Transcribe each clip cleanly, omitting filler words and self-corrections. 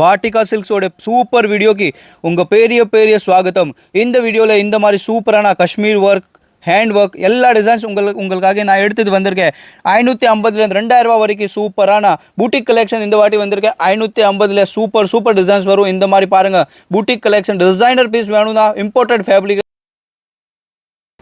Vatika சில்க்ஸோட super வீடியோக்கு உங்கள் பெரிய ஸ்வாகத்தம். இந்த வீடியோவில் இந்த மாதிரி சூப்பரான காஷ்மீர் ஒர்க், ஹேண்ட் ஒர்க் எல்லா டிசைன்ஸ் உங்களுக்காக நான் எடுத்துகிட்டு வந்திருக்கேன். 550லேருந்து 2000 ரூபா வரைக்கும் சூப்பரான பூட்டிக் கலெக்ஷன் இந்த வாட்டி வந்திருக்கேன். 550ல் சூப்பர் டிசைன்ஸ் வரும். இந்த மாதிரி பாருங்கள், பூட்டிக் கலெக்ஷன் டிசைனர் பீஸ் வேணும்னா இம்போர்ட்டட் ஃபேப்ரிக்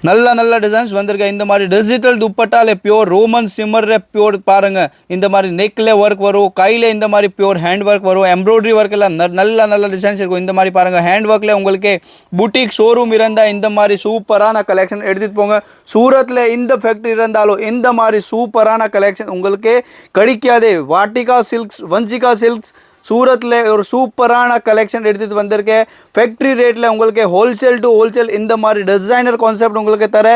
நல்ல டிசைன்ஸ் வந்திருக்கேன். இந்த மாதிரி டிஜிட்டல் துப்பட்டாலே பியூர் ரோமன் சிம்மர்ல பியூர் பாருங்க. இந்த மாதிரி நெக்ல ஒர்க் வரும், கையில் இந்த மாதிரி பியூர் ஹேண்ட் ஒர்க் வரும், எம்ப்ராய்டரி ஒர்க் எல்லாம் நல்ல டிசைன்ஸ் இருக்கும். இந்த மாதிரி பாருங்க, ஹேண்ட் ஒர்க்ல உங்களுக்கு புட்டிக் ஷோரூம் இருந்தால் இந்த மாதிரி சூப்பரான கலெக்ஷன் எடுத்துட்டு போங்க. சூரத்தில் இந்த ஃபேக்ட்ரி இருந்தாலும் இந்த மாதிரி சூப்பரான கலெக்ஷன் உங்களுக்கு கிடைக்காது. வாட்டிகா சில்க்ஸ், வஞ்சிகா சில்க்ஸ் சூரத்தில் ஒரு சூப்பரான கலெக்ஷன் எடுத்துகிட்டு வந்திருக்கேன். ஃபேக்ட்ரி ரேட்டில் உங்களுக்கு ஹோல்சேல் டு ஹோல்சேல் இந்த மாதிரி டிசைனர் கான்செப்ட் உங்களுக்கு தர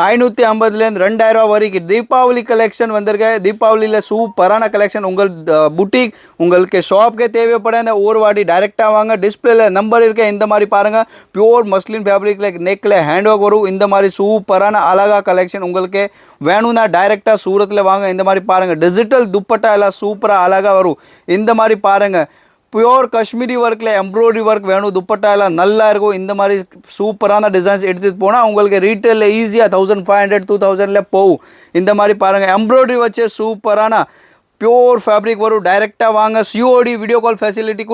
550லேருந்து 2000 ரூபா வரைக்கும் தீபாவளி கலெக்ஷன் வந்திருக்கேன். தீபாவளியில் சூப்பரான கலெக்ஷன். உங்கள் புட்டிக் உங்களுக்கு ஷாப்க்கே தேவைப்பட இந்த ஒரு வாட்டி டைரெக்டாக வாங்க. டிஸ்பிளேல நம்பர் இருக்கேன். இந்த மாதிரி பாருங்கள், பியூர் மஸ்லின் ஃபேப்ரிக்கில் நெக்கில் ஹேண்ட் ஒர்க் வரும். இந்த மாதிரி சூப்பரான அழகா கலெக்ஷன் உங்களுக்கு வேணும்னா டைரெக்டாக சூரத்தில் வாங்க. இந்த மாதிரி பாருங்கள், டிஜிட்டல் துப்பட்டா எல்லாம் சூப்பராக அழகாக வரும். இந்த மாதிரி பாருங்கள், பியூர் காஷ்மீரி ஒர்க்கில் எம்ப்ராய்டரி ஒர்க் வேணும், துப்பட்டா எல்லாம் நல்லா இருக்கும். இந்த மாதிரி சூப்பரான டிசைன்ஸ் எடுத்துகிட்டு போனால் உங்களுக்கு ரீட்டெயிலில் ஈஸியாக 1500 2000ல் போகும். இந்த மாதிரி பாருங்கள், எம்ப்ராய்டரி வச்சு சூப்பரான பியூர் ஃபேப்ரிக் வரும். டைரெக்டாக வாங்க. சிஓடி வீடியோ கால் ஃபெசிலிட்டி கூட